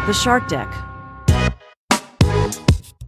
The Shark Deck.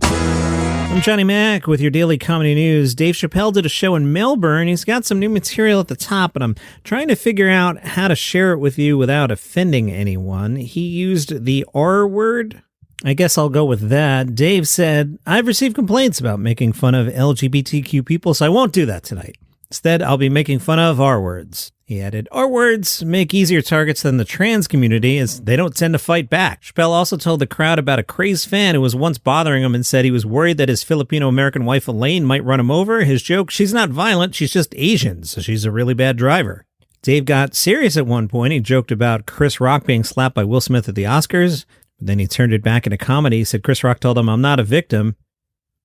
I'm Johnny Mac with your daily comedy news. Dave Chappelle did a show in Melbourne. He's got some new material at the top, but I'm trying to figure out how to share it with you without offending anyone. He used the R word. I guess I'll go with that. Dave said, I've received complaints about making fun of LGBTQ people, so I won't do that tonight. Instead, I'll be making fun of R words. He added, R words make easier targets than the trans community as they don't tend to fight back. Chappelle also told the crowd about a crazed fan who was once bothering him and said he was worried that his Filipino-American wife Elaine might run him over. His joke, she's not violent, she's just Asian, so she's a really bad driver. Dave got serious at one point. He joked about Chris Rock being slapped by Will Smith at the Oscars. But then he turned it back into comedy. He said Chris Rock told him, I'm not a victim.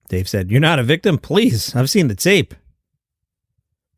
Dave said, you're not a victim? Please, I've seen the tape.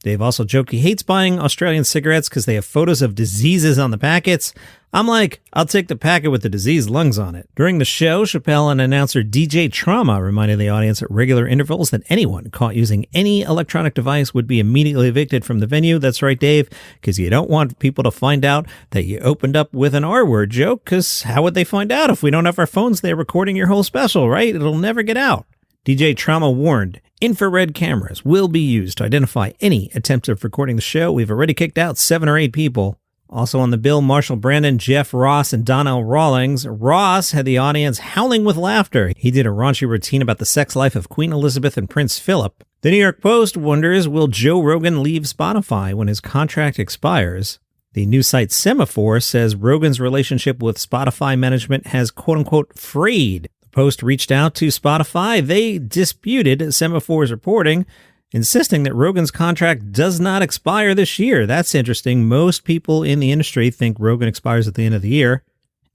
Dave also joked he hates buying Australian cigarettes because they have photos of diseases on the packets. I'm like, I'll take the packet with the diseased lungs on it. During the show, Chappelle and announcer DJ Trauma reminded the audience at regular intervals that anyone caught using any electronic device would be immediately evicted from the venue. That's right, Dave, because you don't want people to find out that you opened up with an R-word joke, because how would they find out if we don't have our phones there recording your whole special, right? It'll never get out. DJ Trauma warned, infrared cameras will be used to identify any attempts of recording the show. We've already kicked out 7 or 8 people. Also on the bill, Marshall Brandon, Jeff Ross, and Donnell Rawlings. Ross had the audience howling with laughter. He did a raunchy routine about the sex life of Queen Elizabeth and Prince Philip. The New York Post wonders, will Joe Rogan leave Spotify when his contract expires? The news site Semaphore says Rogan's relationship with Spotify management has quote-unquote frayed. Post reached out to Spotify. They disputed Semaphore's reporting, insisting that Rogan's contract does not expire this year. That's interesting. Most people in the industry think Rogan expires at the end of the year.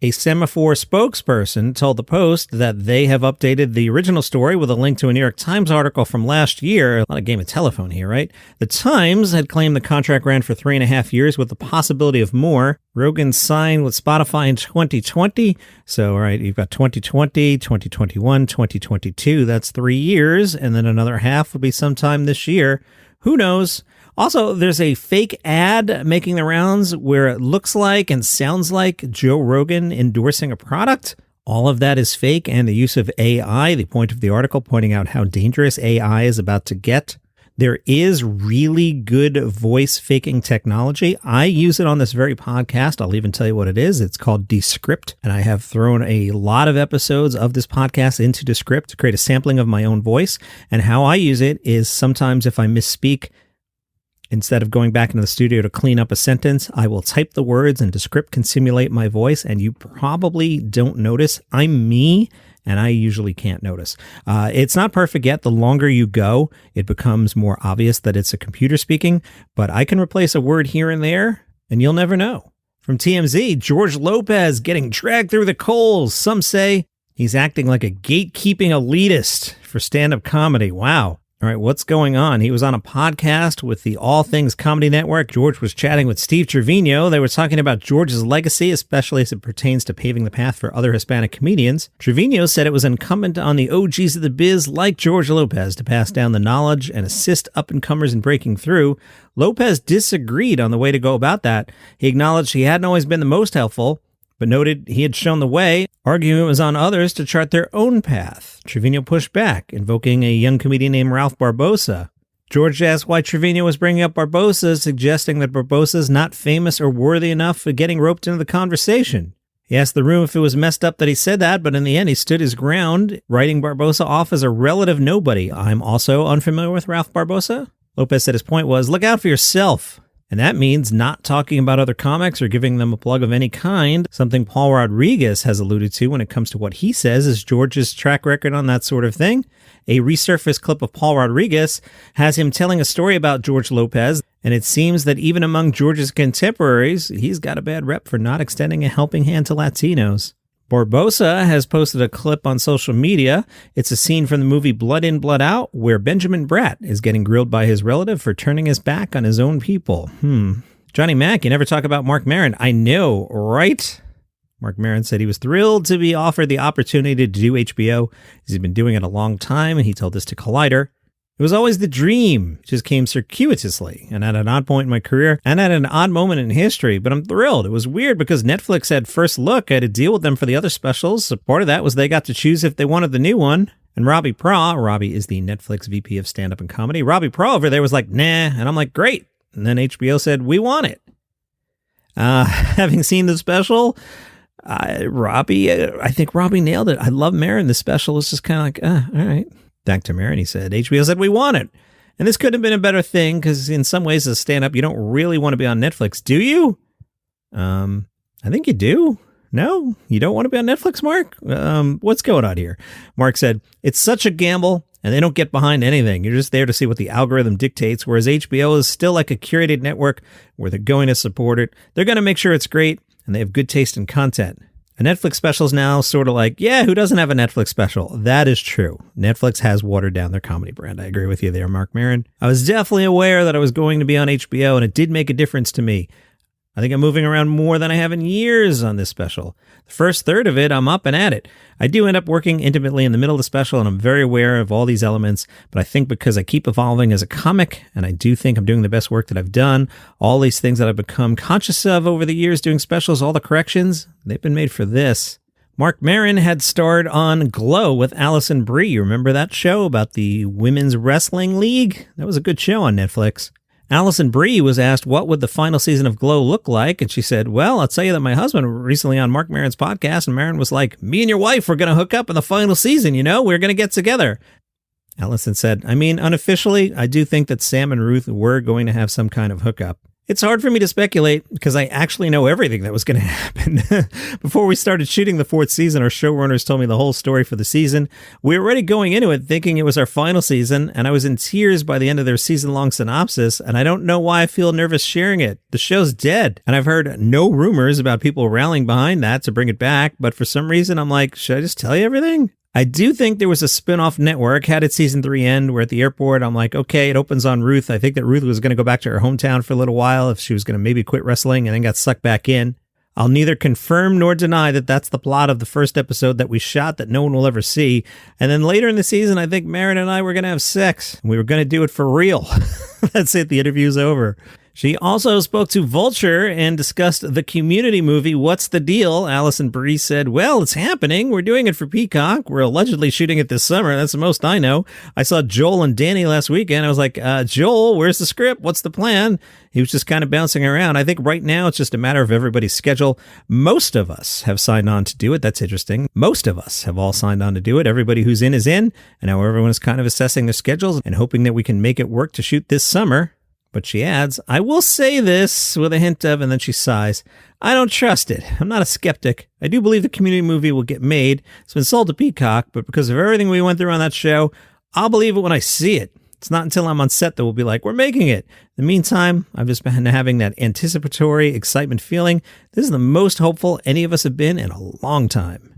A Semaphore spokesperson told the Post that they have updated the original story with a link to a New York Times article from last year. A lot of game of telephone here, right? The Times had claimed the contract ran for 3.5 years with the possibility of more. Rogan signed with Spotify in 2020. So, all right, you've got 2020, 2021, 2022. That's 3 years. And then another half will be sometime this year. Who knows? Also, there's a fake ad making the rounds where it looks like and sounds like Joe Rogan endorsing a product. All of that is fake, and the use of AI, the point of the article pointing out how dangerous AI is about to get. There is really good voice faking technology. I use it on this very podcast. I'll even tell you what it is. It's called Descript, and I have thrown a lot of episodes of this podcast into Descript to create a sampling of my own voice. And how I use it is sometimes if I misspeak, instead of going back into the studio to clean up a sentence, I will type the words and Descript can simulate my voice, and you probably don't notice. I'm me, and I usually can't notice. It's not perfect yet. The longer you go, it becomes more obvious that it's a computer speaking, but I can replace a word here and there, and you'll never know. From TMZ, George Lopez getting dragged through the coals. Some say he's acting like a gatekeeping elitist for stand-up comedy. Wow. All right, what's going on? He was on a podcast with the All Things Comedy Network. George was chatting with Steve Trevino. They were talking about George's legacy, especially as it pertains to paving the path for other Hispanic comedians. Trevino said it was incumbent on the OGs of the biz like George Lopez to pass down the knowledge and assist up-and-comers in breaking through. Lopez disagreed on the way to go about that. He acknowledged he hadn't always been the most helpful, but noted he had shown the way, arguing it was on others to chart their own path. Trevino pushed back, invoking a young comedian named Ralph Barbosa. George asked why Trevino was bringing up Barbosa, suggesting that Barbosa's not famous or worthy enough for getting roped into the conversation. He asked the room if it was messed up that he said that, but in the end he stood his ground, writing Barbosa off as a relative nobody. I'm also unfamiliar with Ralph Barbosa. Lopez said his point was, look out for yourself. And that means not talking about other comics or giving them a plug of any kind, something Paul Rodriguez has alluded to when it comes to what he says is George's track record on that sort of thing. A resurfaced clip of Paul Rodriguez has him telling a story about George Lopez, and it seems that even among George's contemporaries, he's got a bad rep for not extending a helping hand to Latinos. Barbosa has posted a clip on social media. It's a scene from the movie Blood In, Blood Out, where Benjamin Bratt is getting grilled by his relative for turning his back on his own people. Johnny Mac, you never talk about Marc Maron. I know, right? Marc Maron said he was thrilled to be offered the opportunity to do HBO. He's been doing it a long time, and he told this to Collider. It was always the dream. It just came circuitously and at an odd point in my career and at an odd moment in history, but I'm thrilled. It was weird because Netflix had first look. I had to deal with them for the other specials. So part of that was they got to choose if they wanted the new one. And Robbie is the Netflix VP of stand-up and comedy. Robbie Pra over there was like, nah. And I'm like, great. And then HBO said, we want it. Having seen the special, I think Robbie nailed it. I love Maron. The special is just kind of like, all right. Back to Maron, he said. HBO said, we want it. And this could have been a better thing because in some ways as a stand-up, you don't really want to be on Netflix, do you? I think you do. No, you don't want to be on Netflix, Mark? What's going on here? Mark said, it's such a gamble and they don't get behind anything. You're just there to see what the algorithm dictates, whereas HBO is still like a curated network where they're going to support it. They're going to make sure it's great and they have good taste in content. A Netflix special is now sort of like, yeah, who doesn't have a Netflix special? That is true. Netflix has watered down their comedy brand. I agree with you there, Marc Maron. I was definitely aware that I was going to be on HBO, and it did make a difference to me. I think I'm moving around more than I have in years on this special. The first third of it, I'm up and at it. I do end up working intimately in the middle of the special, and I'm very aware of all these elements, but I think because I keep evolving as a comic, and I do think I'm doing the best work that I've done, all these things that I've become conscious of over the years doing specials, all the corrections, they've been made for this. Marc Maron had starred on Glow with Alison Brie. You remember that show about the Women's Wrestling League? That was a good show on Netflix. Alison Brie was asked what would the final season of Glow look like, and she said, well, I'll tell you that my husband was recently on Marc Maron's podcast, and Maron was like, me and your wife were going to hook up in the final season, we're going to get together. Alison said, I mean, unofficially, I do think that Sam and Ruth were going to have some kind of hookup. It's hard for me to speculate because I actually know everything that was going to happen. Before we started shooting the fourth season, our showrunners told me the whole story for the season. We were already going into it thinking it was our final season, and I was in tears by the end of their season-long synopsis, and I don't know why I feel nervous sharing it. The show's dead, and I've heard no rumors about people rallying behind that to bring it back, but for some reason, I'm like, should I just tell you everything? I do think there was a spin-off network. How did season 3 end? We're at the airport. I'm like, okay, it opens on Ruth. I think that Ruth was going to go back to her hometown for a little while if she was going to maybe quit wrestling and then got sucked back in. I'll neither confirm nor deny that that's the plot of the first episode that we shot that no one will ever see. And then later in the season, I think Maron and I were going to have sex. We were going to do it for real. That's it. The interview's over. She also spoke to Vulture and discussed the Community movie, What's the Deal? Alison Brie said, well, it's happening. We're doing it for Peacock. We're allegedly shooting it this summer. That's the most I know. I saw Joel and Danny last weekend. I was like, Joel, where's the script? What's the plan? He was just kind of bouncing around. I think right now it's just a matter of everybody's schedule. Most of us have signed on to do it. That's interesting. Most of us have all signed on to do it. Everybody who's in is in. And now everyone is kind of assessing their schedules and hoping that we can make it work to shoot this summer. But she adds, I will say this with a hint of, and then she sighs, I don't trust it. I'm not a skeptic. I do believe the Community movie will get made. It's been sold to Peacock, but because of everything we went through on that show, I'll believe it when I see it. It's not until I'm on set that we'll be like, we're making it. In the meantime, I've just been having that anticipatory excitement feeling. This is the most hopeful any of us have been in a long time.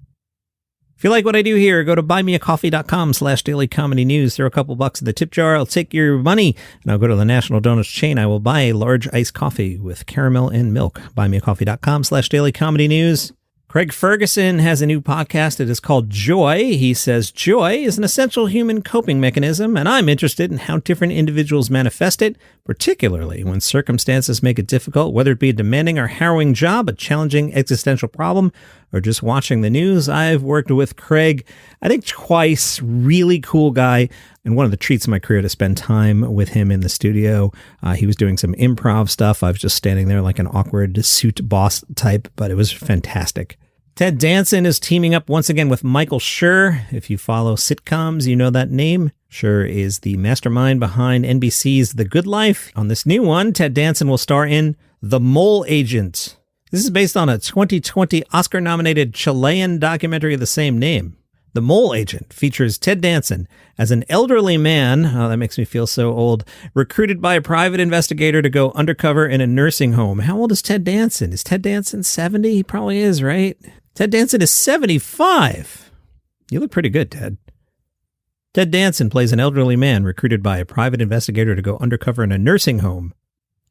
If you like what I do here, go to buymeacoffee.com/dailycomedynews. Throw a couple bucks in the tip jar. I'll take your money, and I'll go to the National Donuts chain. I will buy a large iced coffee with caramel and milk. Buymeacoffee.com/dailycomedynews. Craig Ferguson has a new podcast. It is called Joy. He says, joy is an essential human coping mechanism, and I'm interested in how different individuals manifest it, particularly when circumstances make it difficult, whether it be a demanding or harrowing job, a challenging existential problem, or just watching the news. I've worked with Craig, I think twice. Really cool guy. And one of the treats of my career to spend time with him in the studio. He was doing some improv stuff. I was just standing there like an awkward suit boss type, but it was fantastic. Ted Danson is teaming up once again with Michael Schur. If you follow sitcoms, you know that name. Schur is the mastermind behind NBC's The Good Life. On this new one, Ted Danson will star in The Mole Agent. This is based on a 2020 Oscar-nominated Chilean documentary of the same name. The Mole Agent features Ted Danson as an elderly man, oh, that makes me feel so old, recruited by a private investigator to go undercover in a nursing home. How old is Ted Danson? Is Ted Danson 70? He probably is, right? Ted Danson is 75. You look pretty good, Ted. Ted Danson plays an elderly man recruited by a private investigator to go undercover in a nursing home.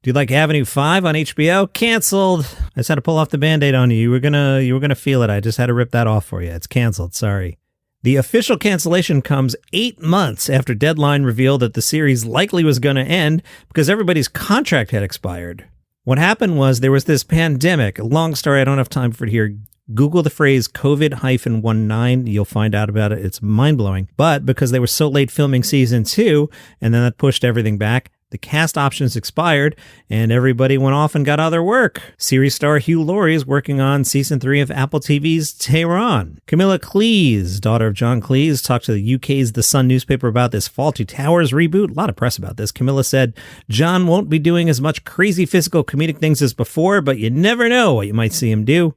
Do you like Avenue 5 on HBO? Canceled. I just had to pull off the Band-Aid on you. You were gonna feel it. I just had to rip that off for you. It's canceled. Sorry. The official cancellation comes 8 months after Deadline revealed that the series likely was going to end because everybody's contract had expired. What happened was there was this pandemic, a long story, I don't have time for it here. Google the phrase COVID-19. You'll find out about it. It's mind-blowing. But because they were so late filming season 2, and then that pushed everything back, the cast options expired, and everybody went off and got other work. Series star Hugh Laurie is working on season 3 of Apple TV's Tehran. Camilla Cleese, daughter of John Cleese, talked to the UK's The Sun newspaper about this Fawlty Towers reboot. A lot of press about this. Camilla said, John won't be doing as much crazy physical comedic things as before, but you never know what you might see him do.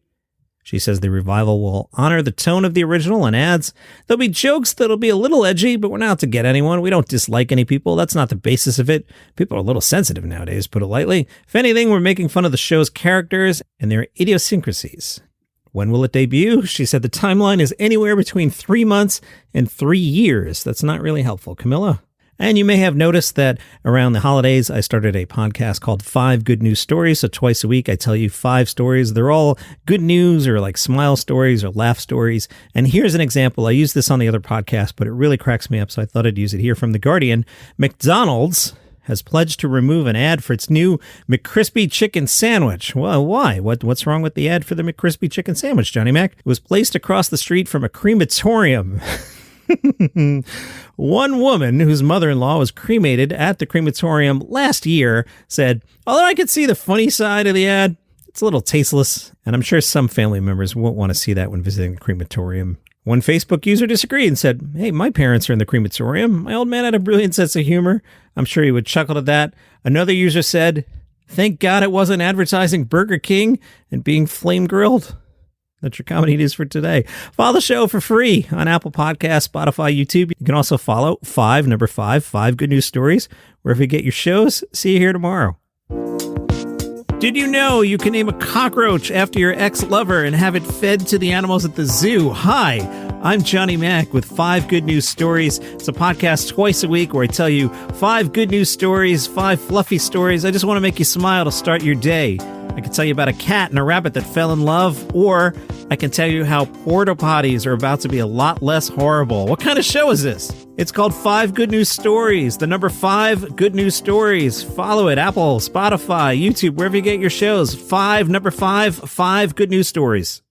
She says the revival will honor the tone of the original and adds, there'll be jokes that'll be a little edgy, but we're not out to get anyone. We don't dislike any people. That's not the basis of it. People are a little sensitive nowadays, put it lightly. If anything, we're making fun of the show's characters and their idiosyncrasies. When will it debut? She said the timeline is anywhere between 3 months and 3 years. That's not really helpful, Camilla. And you may have noticed that around the holidays, I started a podcast called 5 Good News Stories. So twice a week, I tell you 5 stories. They're all good news or like smile stories or laugh stories. And here's an example. I used this on the other podcast, but it really cracks me up. So I thought I'd use it here from The Guardian. McDonald's has pledged to remove an ad for its new McCrispy chicken sandwich. Well, why? What's wrong with the ad for the McCrispy chicken sandwich, Johnny Mac? It was placed across the street from a crematorium. One woman whose mother-in-law was cremated at the crematorium last year said, although I could see the funny side of the ad, it's a little tasteless, and I'm sure some family members won't want to see that when visiting the crematorium. One Facebook user disagreed and said, hey, my parents are in the crematorium. My old man had a brilliant sense of humor. I'm sure he would chuckle at that. Another user said, thank God it wasn't advertising Burger King and being flame grilled. That's your comedy news for today. Follow the show for free on Apple Podcasts, Spotify, YouTube. You can also follow 5 Good News Stories, wherever you get your shows. See you here tomorrow. Did you know you can name a cockroach after your ex-lover and have it fed to the animals at the zoo? Hi, I'm Johnny Mac with 5 Good News Stories. It's a podcast twice a week where I tell you 5 good news stories, 5 fluffy stories. I just want to make you smile to start your day. I can tell you about a cat and a rabbit that fell in love, or I can tell you how porta potties are about to be a lot less horrible. What kind of show is this? It's called 5 Good News Stories. The number 5 Good News Stories. Follow it, Apple, Spotify, YouTube, wherever you get your shows. 5 Good News Stories.